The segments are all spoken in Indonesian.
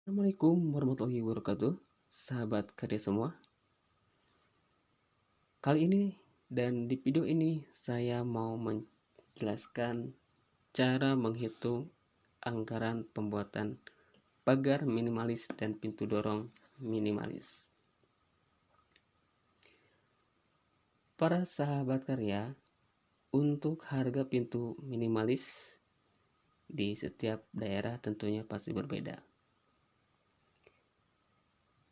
Assalamualaikum warahmatullahi wabarakatuh, sahabat karya semua. Kali ini dan di video ini saya mau menjelaskan cara menghitung anggaran pembuatan pagar minimalis dan pintu dorong minimalis. Para sahabat karya, untuk harga pintu minimalis di setiap daerah tentunya pasti berbeda.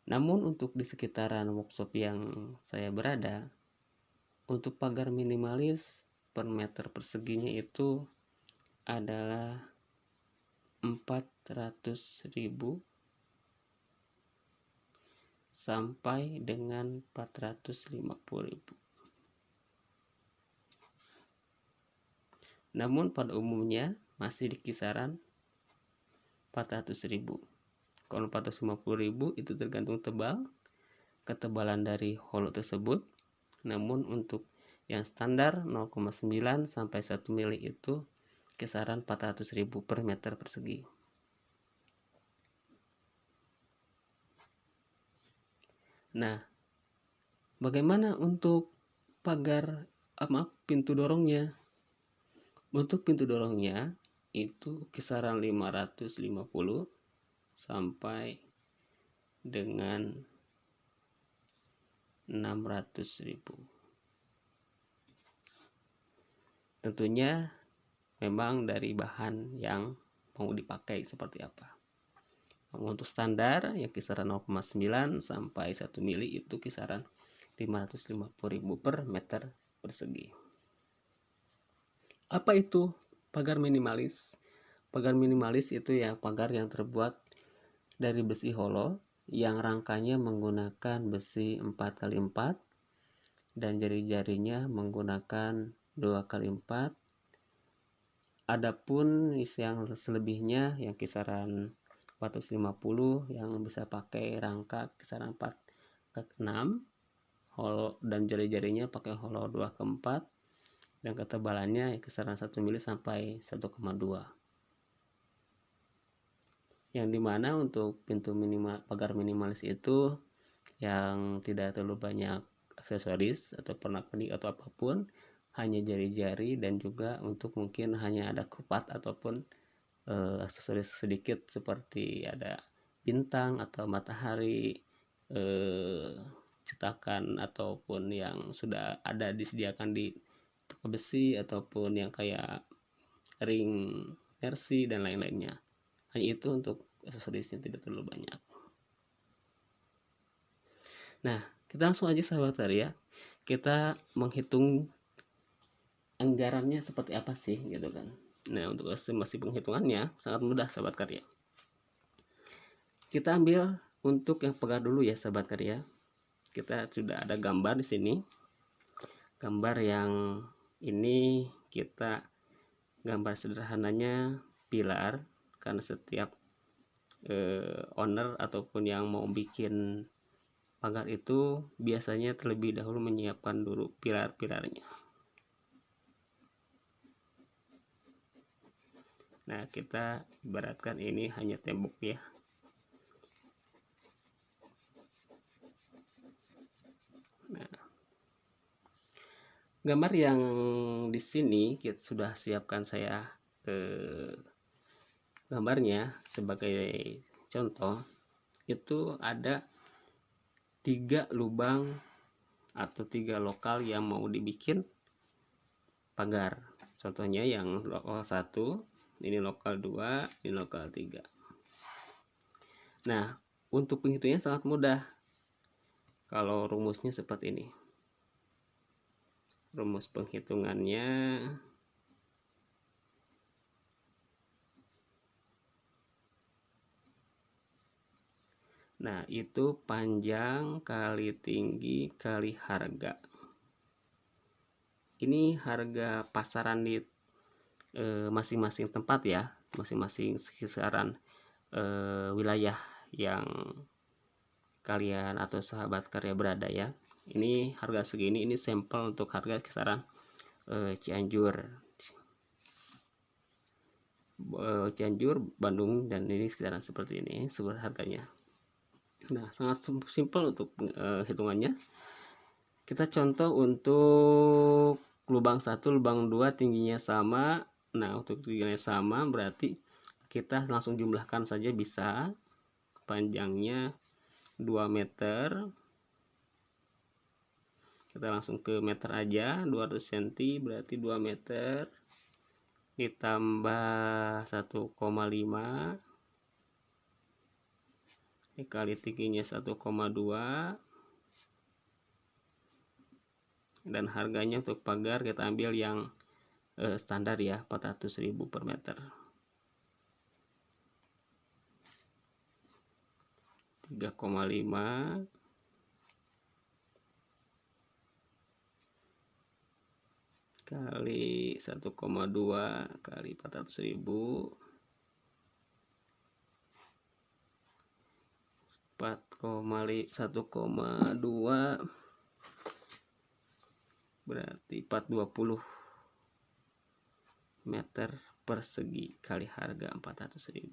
Namun untuk di sekitaran workshop yang saya berada, untuk pagar minimalis per meter perseginya itu adalah 400.000 sampai dengan 450.000. Namun pada umumnya masih di kisaran 400.000. Kalau 450.000 itu tergantung ketebalan dari holo tersebut. Namun untuk yang standar 0,9 sampai 1 mili itu kisaran 400.000 per meter persegi. Nah, bagaimana untuk pintu dorongnya? Untuk pintu dorongnya itu kisaran 550 sampai dengan 600.000. Tentunya memang dari bahan yang mau dipakai seperti apa. Untuk standar yang kisaran 0,9 sampai 1 mili itu kisaran 550.000 per meter persegi. Apa itu pagar minimalis? Pagar minimalis itu ya pagar yang terbuat dari besi holo yang rangkanya menggunakan besi 4x4 dan jari-jarinya menggunakan 2x4. Adapun yang selebihnya yang kisaran 450 yang bisa pakai rangka kisaran 4x6 holo dan jari-jarinya pakai holo 2x4 dan ketebalannya kisaran 1 mili sampai 1,2. Yang dimana untuk pintu pagar minimalis itu yang tidak terlalu banyak aksesoris atau pernak-pernik atau apapun, hanya jari-jari dan juga untuk mungkin hanya ada kupat ataupun aksesoris sedikit seperti ada bintang atau matahari, cetakan ataupun yang sudah ada disediakan di toko besi ataupun yang kayak ring mercy dan lain-lainnya. Hanya itu untuk aksesorisnya, tidak terlalu banyak. Nah, kita langsung aja sahabat karya, kita menghitung anggarannya seperti apa sih gitu kan. Nah, untuk estimasi penghitungannya sangat mudah sahabat karya. Kita ambil untuk yang pagar dulu ya sahabat karya. Kita sudah ada gambar di sini. Gambar yang ini kita gambar sederhananya pilar, karena setiap owner ataupun yang mau bikin pagar itu biasanya terlebih dahulu menyiapkan dulu pilar-pilarnya. Nah, kita ibaratkan ini hanya tembok ya. Nah, gambar yang di sini kita sudah siapkan saya gambarnya sebagai contoh. Itu ada 3 lubang atau 3 lokal yang mau dibikin pagar. Contohnya yang lokal 1, ini lokal 2, ini lokal 3. Nah, untuk penghitungannya sangat mudah. Kalau rumusnya seperti ini. Rumus penghitungannya nah, itu panjang kali tinggi kali harga. Ini harga pasaran di masing-masing tempat ya, masing-masing kisaran wilayah yang kalian atau sahabat karya berada ya. Ini harga segini, ini sampel untuk harga kisaran Cianjur. Cianjur, Bandung, dan ini sekitaran seperti ini sumber harganya. Nah, sangat simpel untuk hitungannya. Kita contoh untuk lubang 1, lubang 2 tingginya sama. Nah, untuk tingginya sama berarti kita langsung jumlahkan saja bisa. Panjangnya 2 meter. Kita langsung ke meter aja, 200 cm berarti 2 meter ditambah 1,5 dikali tingginya 1,2, dan harganya untuk pagar kita ambil yang standar ya, 400.000 per meter. 3,5 kali 1,2 kali 400.000, 1,2 berarti 420 meter persegi kali harga 400.000.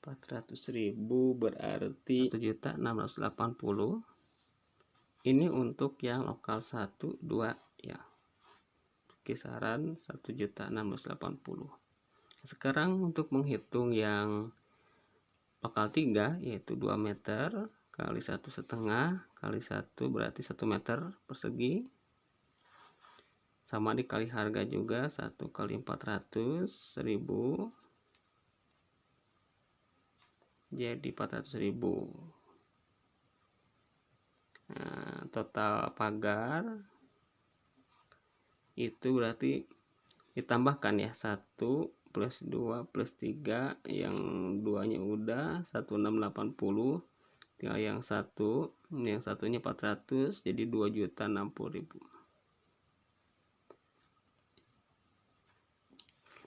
400.000 berarti 1.680.000. Ini untuk yang lokal 1, 2 ya. Kisaran 1.680.000. Sekarang untuk menghitung yang lokal 3 yaitu 2 meter kali 1,5 kali 1 berarti 1 meter persegi, sama dikali harga juga 1 kali 400.000 jadi 400.000. Nah, total pagar itu berarti ditambahkan ya, 1 plus 2 plus 3, yang 2 nya udah 1.680, tinggal yang satunya 400 jadi 2.060.000.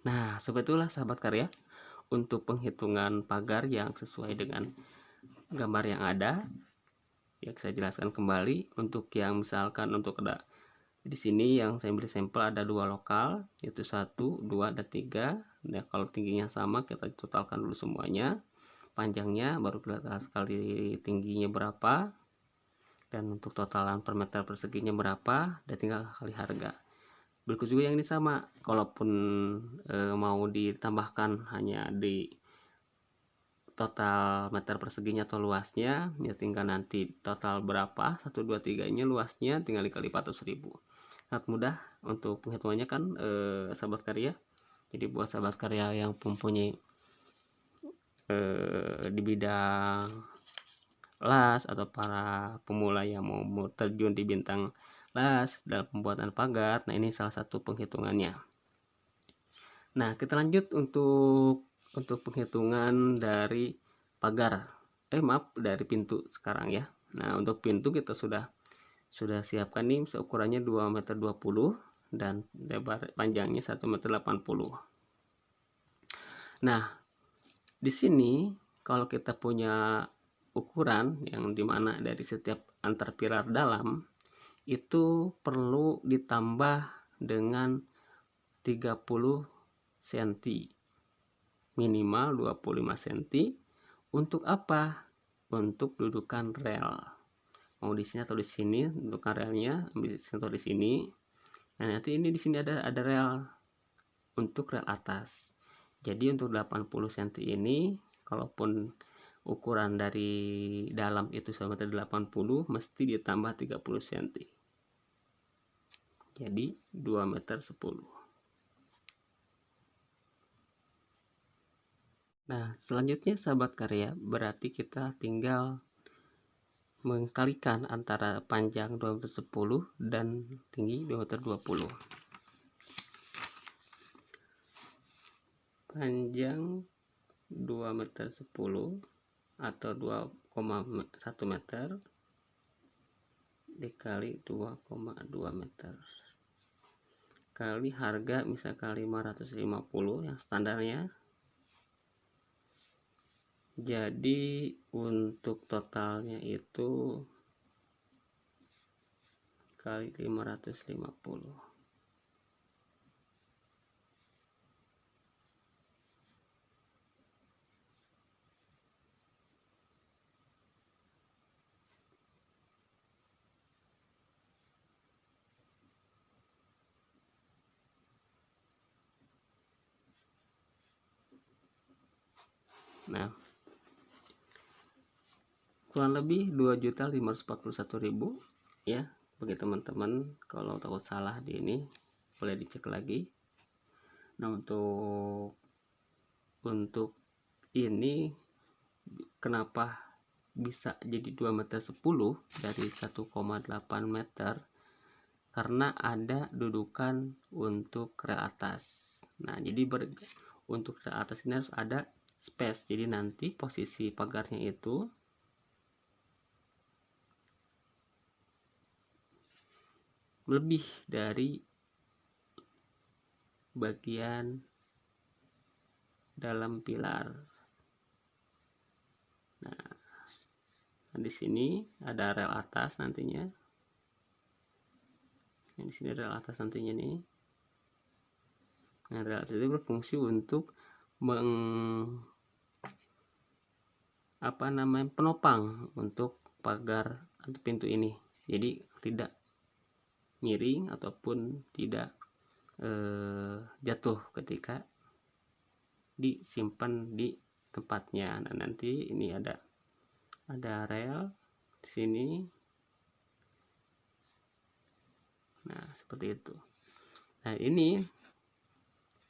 Nah, sebetulnya sahabat karya, untuk penghitungan pagar yang sesuai dengan gambar yang ada ya, saya jelaskan kembali. Untuk yang misalkan untuk ada di sini yang saya beri sampel ada 2 lokal yaitu 1, 2, dan 3. Nah, kalau tingginya sama kita totalkan dulu semuanya, panjangnya baru kita kali tingginya berapa, dan untuk totalan per meter perseginya berapa, dan tinggal kali harga. Berikut juga yang ini sama, kalaupun mau ditambahkan hanya di total meter perseginya atau luasnya ya, tinggal nanti total berapa 1, 2, 3 nya luasnya tinggal dikali 400.000. Sangat mudah untuk penghitungannya kan sahabat karya. Jadi buat sahabat karya yang mempunyai di bidang las atau para pemula yang mau terjun di bintang las dalam pembuatan pagar, nah ini salah satu penghitungannya. Nah, kita lanjut untuk penghitungan dari pagar, dari pintu sekarang ya. Nah, untuk pintu kita sudah siapkan nih, seukurannya 2,20 meter dan lebar panjangnya 1,80 meter. Nah, di sini kalau kita punya ukuran yang dimana dari setiap antar pilar dalam itu perlu ditambah dengan 30 cm, minimal 25 cm. Untuk apa? Untuk dudukan rel. Mau di sini atau di sini dudukan relnya, ambil sentuh di sini. Nah, nanti ini di sini ada rel untuk rel atas. Jadi untuk 80 cm ini, kalaupun ukuran dari dalam itu 1,80 meter, mesti ditambah 30 cm. Jadi 2,10 meter. Nah, selanjutnya sahabat karya, berarti kita tinggal mengkalikan antara panjang 2,10 meter dan tinggi 2,20 meter. Panjang 2,10 meter atau 2,1 meter dikali 2,2 meter kali harga misalkan 550 yang standarnya. Jadi untuk totalnya itu kali 550. Nah, kurang lebih 2.541.000 ya. Bagi teman-teman kalau takut salah di ini boleh dicek lagi. Nah, untuk ini kenapa bisa jadi 2,10 meter dari 1,8 meter, karena ada dudukan untuk rel atas. Nah, jadi untuk rel atas ini harus ada space, jadi nanti posisi pagarnya itu lebih dari bagian dalam pilar. Nah, di sini ada rel atas nantinya. Yang di sini rel atas nantinya nih. Nah, rel atas itu berfungsi untuk penopang untuk pagar atau pintu ini. Jadi tidak miring ataupun tidak jatuh ketika disimpan di tempatnya. Nah, nanti ini ada rel di sini. Nah, seperti itu. Nah, ini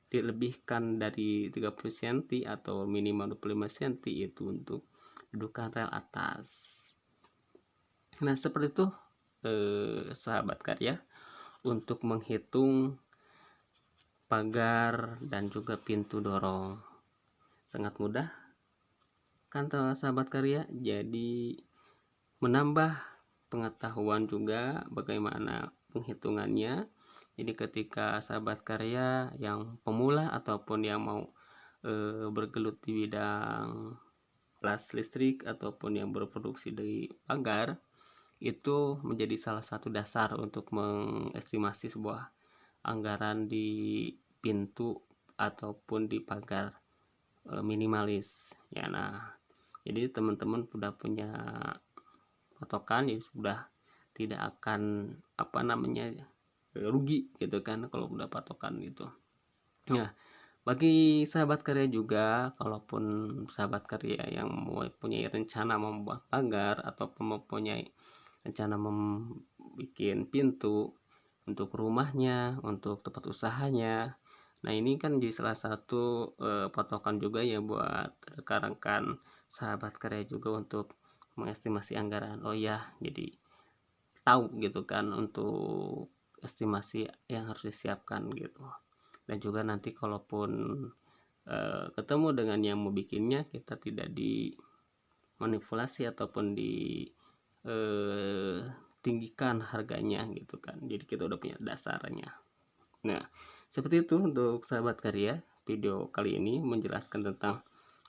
dilebihkan dari 30 cm atau minimal 25 cm itu untuk dudukan rel atas. Nah, seperti itu sahabat karya, untuk menghitung pagar dan juga pintu dorong. Sangat mudah kan sahabat karya, jadi menambah pengetahuan juga bagaimana penghitungannya. Jadi ketika sahabat karya yang pemula ataupun yang mau bergelut di bidang las listrik ataupun yang berproduksi dari pagar, itu menjadi salah satu dasar untuk mengestimasi sebuah anggaran di pintu ataupun di pagar minimalis ya. Nah, jadi teman-teman sudah punya patokan, jadi sudah tidak akan rugi gitu kan kalau udah patokan gitu. Nah, bagi sahabat karya juga, kalaupun sahabat karya yang mempunyai rencana membuat pagar ataupun mempunyai rencana membuat pintu untuk rumahnya, untuk tempat usahanya, nah ini kan jadi salah satu patokan juga ya buat rekan-rekan sahabat karya juga untuk mengestimasi anggaran. Oh ya, jadi tahu gitu kan untuk estimasi yang harus disiapkan gitu. Dan juga nanti kalaupun ketemu dengan yang mau bikinnya, kita tidak dimanipulasi ataupun tinggikan harganya gitu kan. Jadi kita udah punya dasarnya. Nah, seperti itu untuk sahabat karya. Video kali ini menjelaskan tentang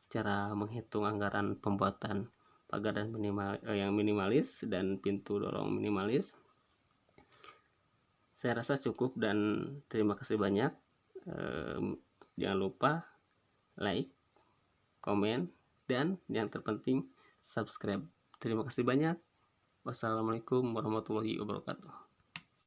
cara menghitung anggaran pembuatan pagar dan yang minimalis dan pintu dorong minimalis. Saya rasa cukup dan terima kasih banyak. Jangan lupa like, komen, dan yang terpenting subscribe. Terima kasih banyak. Wassalamualaikum warahmatullahi wabarakatuh.